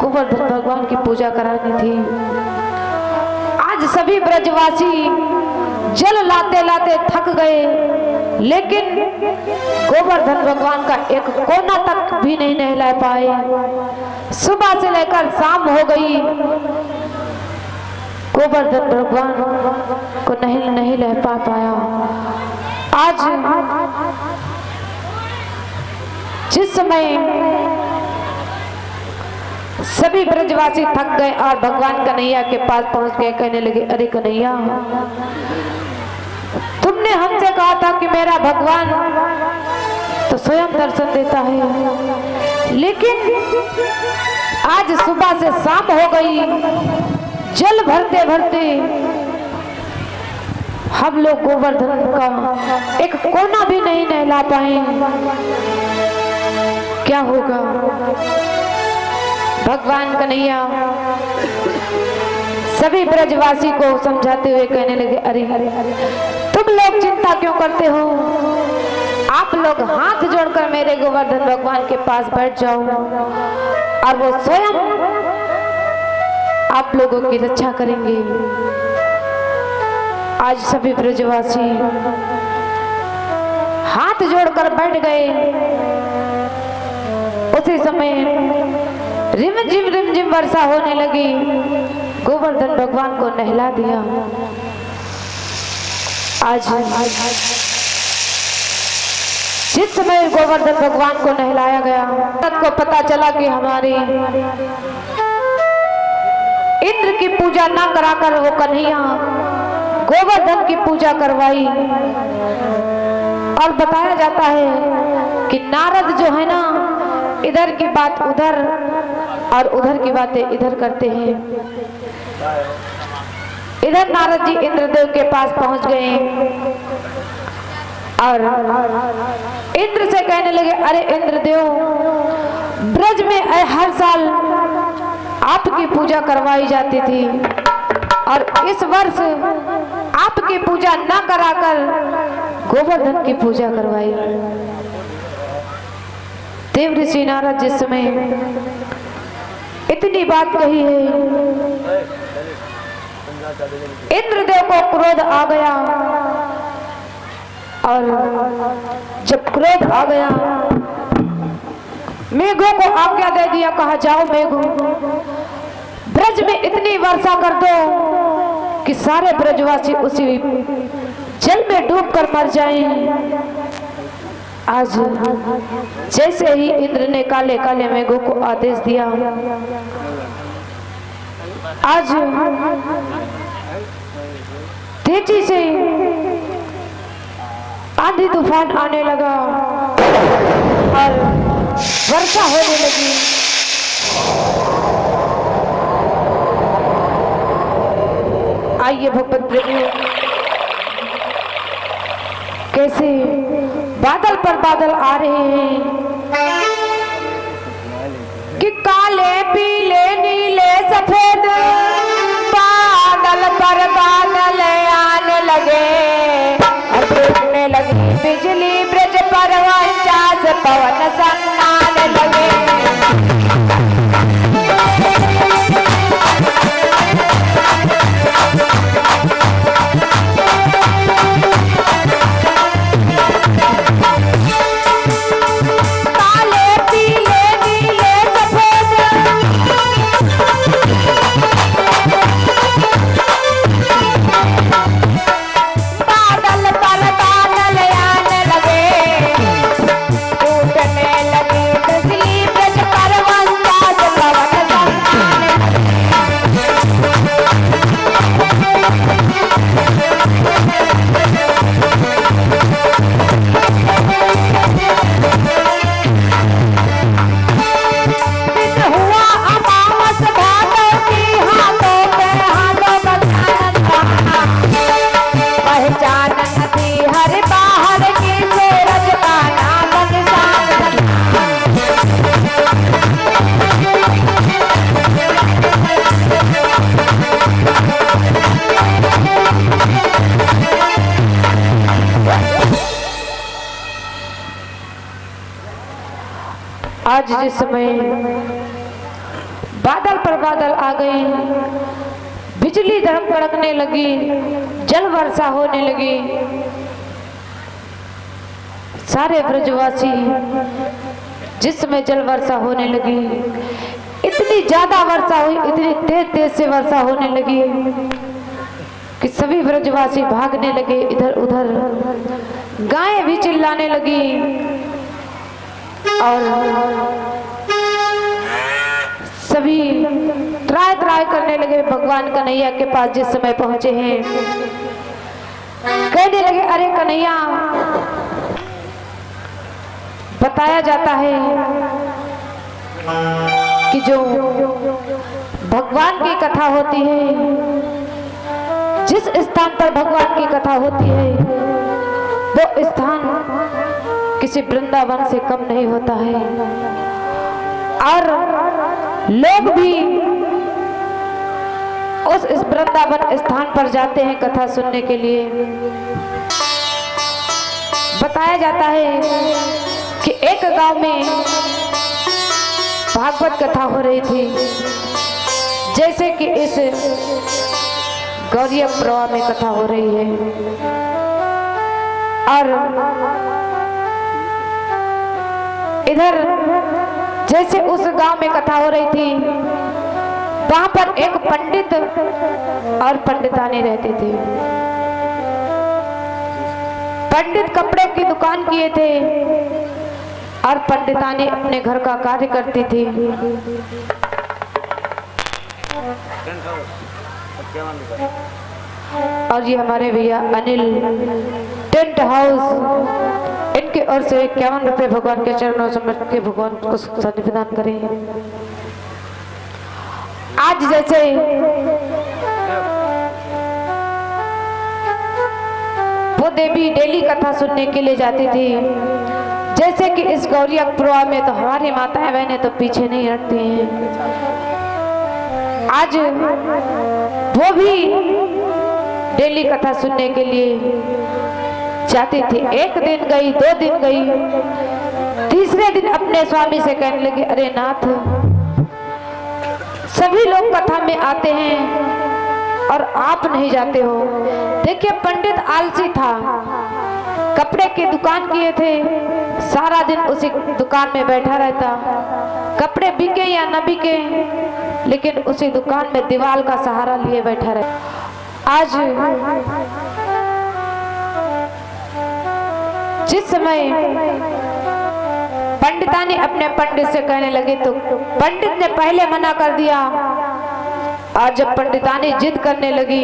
गोवर्धन भगवान की पूजा करानी थी। आज सभी ब्रजवासी जल लाते लाते थक गए, लेकिन गोवर्धन भगवान का एक कोना तक भी नहीं नहला पाए। सुबह से लेकर शाम हो गई, गोवर्धन भगवान को नहीं लह पाया। आज जिस समय सभी ब्रजवासी थक गए और भगवान कन्हैया के पास पहुंच गए, कहने लगे, अरे कन्हैया, तुमने हमसे कहा था कि मेरा भगवान तो स्वयं दर्शन देता है, लेकिन आज सुबह से शाम हो गई, जल भरते भरते हम लोग गोवर्धन का एक कोना भी नहीं नहला पाए। क्या होगा? भगवान कन्हैया सभी ब्रजवासी को समझाते हुए कहने लगे, अरे तुम लोग चिंता क्यों करते हो? आप लोग हाथ जोड़कर मेरे गोवर्धन भगवान के पास बैठ जाओ और वो स्वयं आप लोगों की रक्षा करेंगे। आज सभी ब्रजवासी हाथ जोड़कर बैठ गए। उसी समय रिमझिम वर्षा होने लगी। गोवर्धन भगवान को नहला दिया। आज जिस समय गोवर्धन भगवान को नहलाया गया, सबको पता चला कि हमारी इंद्र की पूजा ना कराकर वो कन्हैया गोवर्धन की पूजा करवाई। और बताया जाता है कि नारद जो है ना, इधर की बात उधर और उधर की बातें इधर करते हैं। इधर नारद जी इंद्रदेव के पास पहुंच गए और इंद्र से कहने लगे, अरे इंद्रदेव, ब्रज में हर साल आपकी पूजा करवाई जाती थी और इस वर्ष आपकी पूजा न कराकर गोवर्धन की पूजा करवाई। देव ऋषि नारद जिस समय इतनी बात कही है, इंद्रदेव को क्रोध आ गया और जब क्रोध आ गया, मेघों को आज्ञा दे दिया, कहा, जाओ मेघों, ब्रज में इतनी वर्षा कर दो कि सारे ब्रजवासी उसी जल में डूबकर मर जाएं। आज जैसे ही इंद्र ने काले काले मेघों को आदेश दिया, आज तेजी से आंधी तूफान आने लगा और वर्षा होने लगी। आइए भगवत प्रभु, कैसे बादल पर बादल आ रहे हैं कि काले पीले नीले सफेद बादल पर बादल आने लगे और टूटने लगी बिजली, ब्रज पर वंचास पवन सन्नाने लगे। आज जिस समय पर बादल आ गए, बिजली धड़क कड़कने लगी, जल वर्षा होने लगी। सारे ब्रजवासी जिस समय जल वर्षा होने लगी, इतनी ज्यादा वर्षा हुई, इतनी तेज तेज से वर्षा होने लगी कि सभी ब्रजवासी भागने लगे इधर उधर। गायें भी चिल्लाने लगी और सभी त्राय त्राय करने लगे भगवान कन्हैया के पास जिस समय पहुंचे हैं। कहने लगे, अरे कन्हैया, बताया जाता है कि जो भगवान की कथा होती है, जिस स्थान पर भगवान की कथा होती है, वो स्थान किसी वृंदावन से कम नहीं होता है। और लोग भी उस वृंदावन स्थान पर जाते हैं कथा सुनने के लिए। बताया जाता है कि एक गांव में भागवत कथा हो रही थी, जैसे कि इस गौरिया प्रवाह में कथा हो रही है। और इधर जैसे उस गांव में कथा हो रही थी, वहां पर एक पंडित और पंडितानी रहती थी। पंडित कपड़े की दुकान किए थे और पंडितानी अपने घर का कार्य करती थी। और ये हमारे भैया अनिल टेंट हाउस, इनकी ओर से 51 रुपए भगवान के चरणों समर्पित के भगवान को सुख शांति प्रदान करें। आज जैसे वो देवी डेली कथा सुनने के लिए जाती थी, जैसे कि इस गौरिया प्रवाह में तो हमारी माताएं बहनें तो पीछे नहीं हटती हैं। आज वो भी डेली कथा सुनने के लिए जाती थी। एक दिन गई, 2 दिन गई, तीसरे दिन अपने स्वामी से कहने लगी, अरे नाथ, सभी लोग कथा में आते हैं और आप नहीं जाते हो। देखिए, पंडित आलसी था, कपड़े की दुकान किए थे, सारा दिन उसी दुकान में बैठा रहता, कपड़े बिके या न बिके, लेकिन उसी दुकान में दीवार का सहारा लिए बैठा रहता। आज जिस समय पंडितानी अपने पंडित से कहने लगी तो पंडित ने पहले मना कर दिया। और जब पंडितानी जिद करने लगी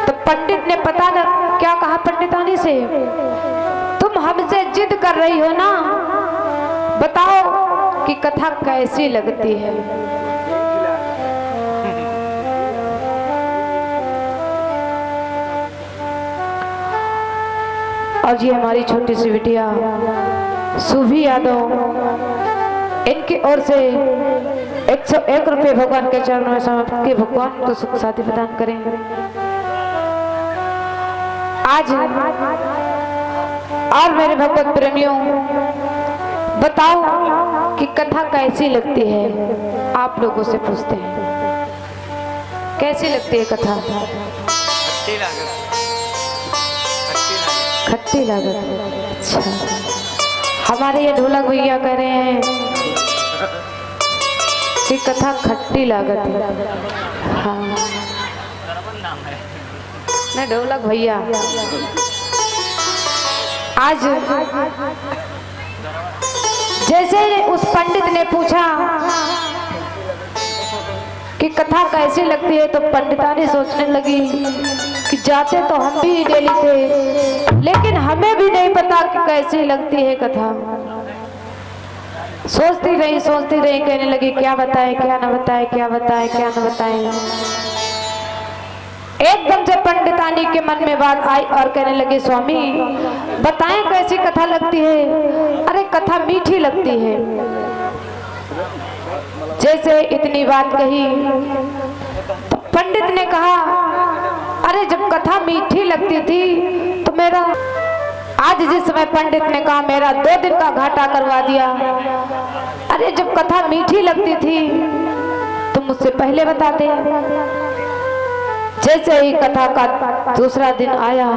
तो पंडित ने पता न क्या कहा पंडितानी से, तुम हमसे जिद कर रही हो ना, बताओ कि कथा कैसी लगती है। और ये हमारी छोटी सी बिटिया सुभी यादव, इनकी ओर से 101 रुपए भगवान के चरणों में समर्पित के भगवान को सुख शांति प्रदान करें। आज और मेरे भगवत प्रेमियों, बताओ कि कथा कैसी लगती है। आप लोगों से पूछते हैं, कैसी लगती है कथा? खट्टी लागत। अच्छा, हमारे ये ढोलक भैया कह रहे हैं कि कथा खट्टी लागत है। हाँ, नहीं, ढोलक भैया। आज जैसे उस पंडित ने पूछा कि कथा कैसी लगती है, तो पंडितानी सोचने लगी कि जाते तो हम भी डेली थे, लेकिन हमें भी नहीं पता कि कैसी लगती है कथा। सोचती रही, कहने लगी, क्या बताए, क्या न बताए, क्या बताए, क्या न बताए। एकदम से पंडितानी के मन में बात आई और कहने लगी, स्वामी बताएं कैसी कथा लगती है। अरे कथा मीठी लगती है। जैसे इतनी बात कही तो पंडित ने कहा, अरे जब कथा मीठी लगती थी तो मेरा आज जिस समय पंडित ने कहा मेरा 2 दिन का घाटा करवा दिया, अरे जब कथा मीठी लगती थी तो मुझसे पहले बताते। जैसे ही कथा का दूसरा दिन आया,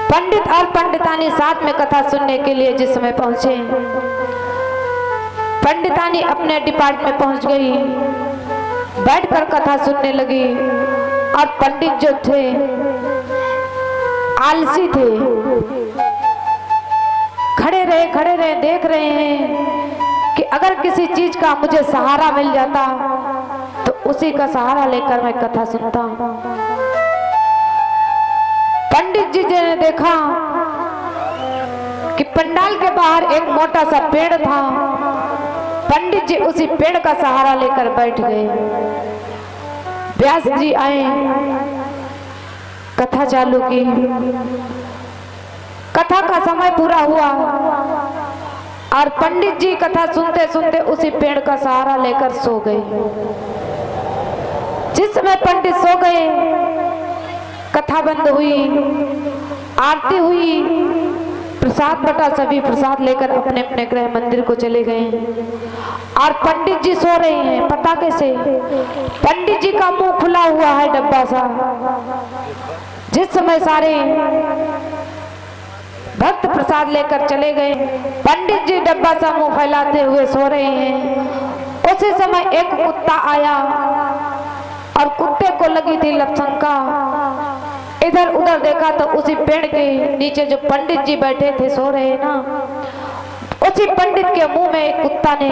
पंडित और पंडितानी साथ में कथा सुनने के लिए जिस समय पहुंचे, पंडितानी अपने डिपार्टमेंट में पहुंच गई, बैठकर कथा सुनने लगी। और पंडित जो थे आलसी थे, खड़े रहे देख रहे हैं कि अगर किसी चीज का मुझे सहारा मिल जाता तो उसी का सहारा लेकर मैं कथा सुनता। पंडित जी ने देखा कि पंडाल के बाहर एक मोटा सा पेड़ था। पंडित जी उसी पेड़ का सहारा लेकर बैठ गए। व्यास जी आए, कथा चालू की। कथा का समय पूरा हुआ और पंडित जी कथा सुनते सुनते उसी पेड़ का सहारा लेकर सो गए। जिस समय पंडित सो गए, कथा बंद हुई, आरती हुई, प्रसाद बटा, सभी प्रसाद लेकर अपने अपने गृह मंदिर को चले गए। और पंडित जी सो रहे हैं। पता कैसे? पंडित जी का मुंह खुला हुआ है डब्बा सा। जिस समय सारे भक्त प्रसाद लेकर चले गए, पंडित जी डब्बा सा मुंह फैलाते हुए सो रहे हैं। उसी समय एक कुत्ता आया और कुत्ते को लगी थी लपशंका। इधर उधर देखा तो उसी पेड़ के नीचे जो पंडित जी बैठे थे सो रहे ना, उसी पंडित के मुंह में एक कुत्ता ने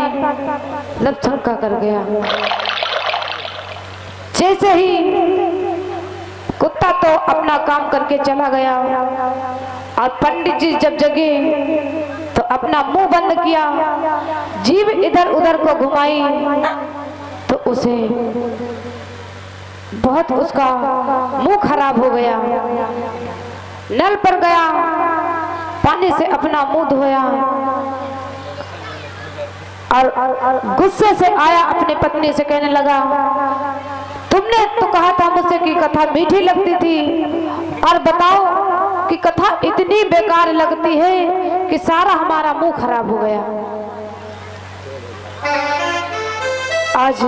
लपशंका कर गया। जैसे ही कुत्ता तो अपना काम करके चला गया और पंडित जी जब जगे तो अपना मुंह बंद किया, जीभ इधर उधर को घुमाई तो उसे बहुत उसका मुंह खराब हो गया। नल पर गया, पानी से अपना मुंह धोया और गुस्से से आया, अपनी पत्नी से कहने लगा, तुमने तो कहा था मुझसे कि कथा मीठी लगती थी, और बताओ कि कथा इतनी बेकार लगती है कि सारा हमारा मुंह खराब हो गया। आज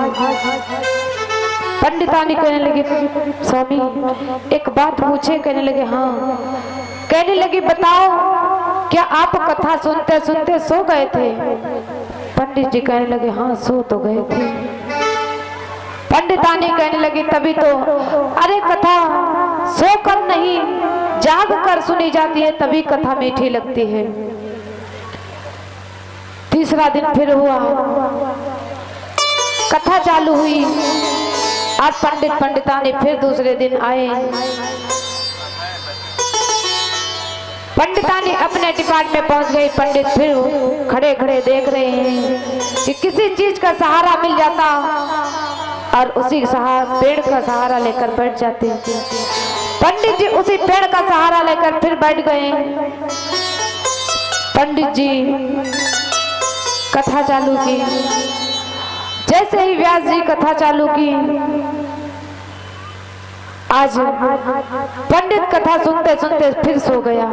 पंडितानी कहने लगी, स्वामी एक बात पूछे? कहने लगे हाँ। कहने लगी, बताओ क्या आप कथा सुनते सुनते सो गए थे? पंडित जी कहने लगे हाँ, सो तो गए थे। पंडितानी कहने लगी, तभी तो, अरे कथा सो कर नहीं जाग कर सुनी जाती है, तभी कथा मीठी लगती है। तीसरा दिन फिर हुआ, कथा चालू हुई। आज पंडित पंडितानी फिर दूसरे दिन आए। पंडितानी अपने डिपार्टमेंट में पहुंच गई। पंडित फिर खड़े खड़े देख रहे हैं कि किसी चीज का सहारा मिल जाता और उसी पेड़ का सहारा लेकर बैठ जाते। पंडित जी उसी पेड़ का सहारा लेकर फिर बैठ गए। पंडित जी कथा चालू की। जैसे ही व्यास जी कथा चालू की, आज पंडित कथा सुनते सुनते फिर सो गया।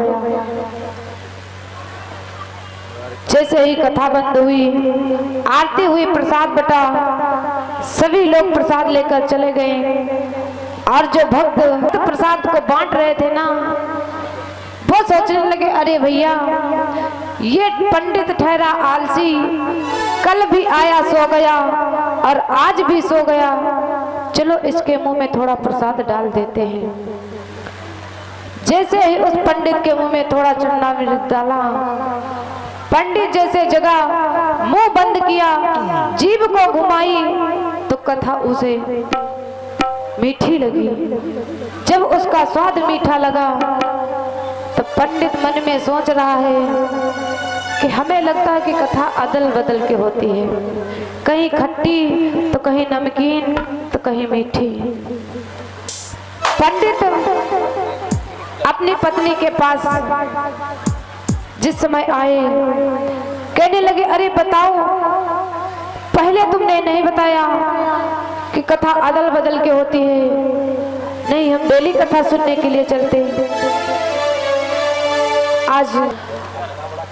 जैसे ही कथा बंद हुई, आरती हुई, प्रसाद बटा, सभी लोग प्रसाद लेकर चले गए। और जो भक्त प्रसाद को बांट रहे थे ना, वो सोचने लगे, अरे भैया ये पंडित ठहरा आलसी, कल भी आया सो गया और आज भी सो गया, चलो इसके मुंह में थोड़ा प्रसाद डाल देते हैं। जैसे ही उस पंडित के मुंह में थोड़ा चूना मिर्च डाला, पंडित जैसे जगह मुंह बंद किया, जीभ को घुमाई तो कथा उसे मीठी लगी। जब उसका स्वाद मीठा लगा तो पंडित मन में सोच रहा है कि हमें लगता है कि कथा अदल बदल के होती है, कहीं खट्टी तो कहीं नमकीन तो कहीं मीठी। पंडित अपनी पत्नी के पास जिस समय आए, कहने लगे, अरे बताओ, पहले तुमने नहीं बताया कि कथा अदल बदल के होती है। नहीं, हम डेली कथा सुनने के लिए चलते हैं। आज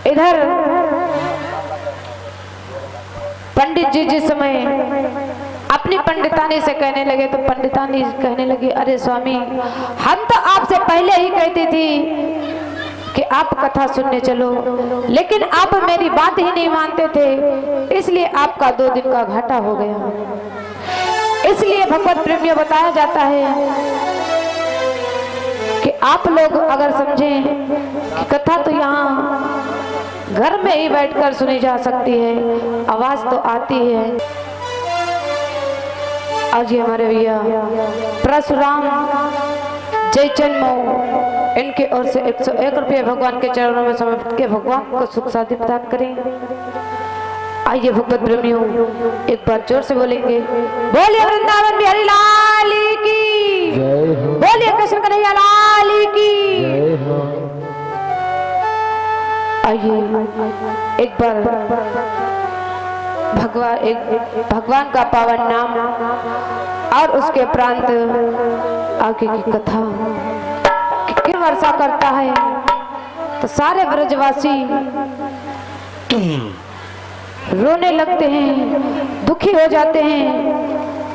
इधर पंडित जी जिस समय अपनी पंडितानी से कहने लगे तो पंडितानी कहने लगी, अरे स्वामी, हम तो आपसे पहले ही कहती थी कि आप कथा सुनने चलो, लेकिन आप मेरी बात ही नहीं मानते थे, इसलिए आपका 2 दिन का घाटा हो गया। इसलिए भगवत प्रेमियों बताया जाता है कि आप लोग अगर समझें कि कथा तो यहाँ घर में ही बैठकर सुनी जा सकती है, आवाज तो आती है। आज ये हमारे भैया परशुराम जयचंद इनके ओर से 101 रुपये भगवान के चरणों में समर्पित के भगवान को सुख शांति प्रदान करें। आइए भगवत प्रेमियों एक बार जोर से बोलेंगे, बोलिए वृंदावन बिहारी लाल की, बोलिए कृष्ण कन्हैया लाल की। आइए एक बार भगवान का पावन नाम और उसके प्रांत आगे की कथा कि वर्षा करता है तो सारे ब्रजवासी रोने लगते हैं, दुखी हो जाते हैं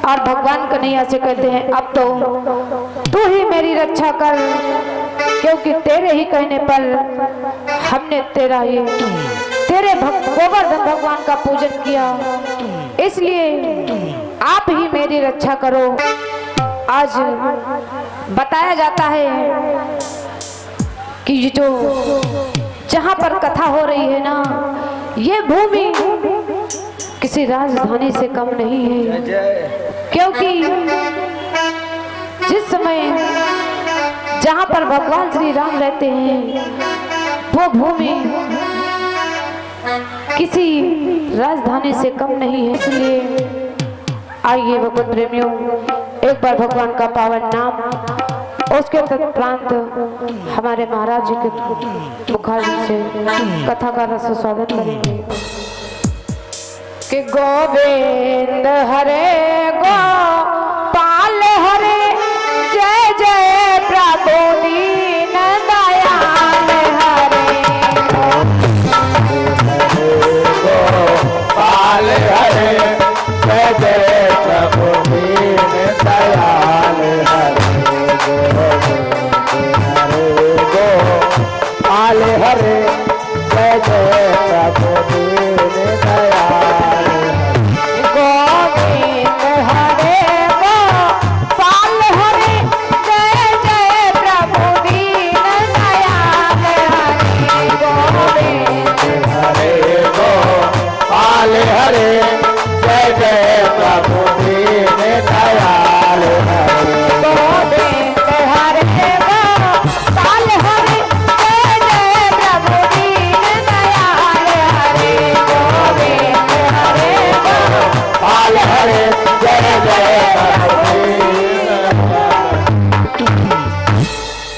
और भगवान कन्हैया से कहते हैं, अब तो तू ही मेरी रक्षा कर, क्योंकि तेरे ही कहने पर हमने तेरे गोवर्धन भगवान का पूजन किया, इसलिए आप ही मेरी रक्षा करो। आज बताया जाता है कि ये जो जहां पर कथा हो रही है ना, ये भूमि किसी राजधानी से कम नहीं है, क्योंकि जिस समय जहां पर भगवान श्री राम रहते हैं वो भूमि किसी राजधानी से कम नहीं है। इसलिए आइए भगवत प्रेमियों एक बार भगवान का पावन नाम उसके तत्प्रांत हमारे महाराज जी के मुखारबिंद से कथा का रस स्वागत करेंगे कि गोविंद हरे गो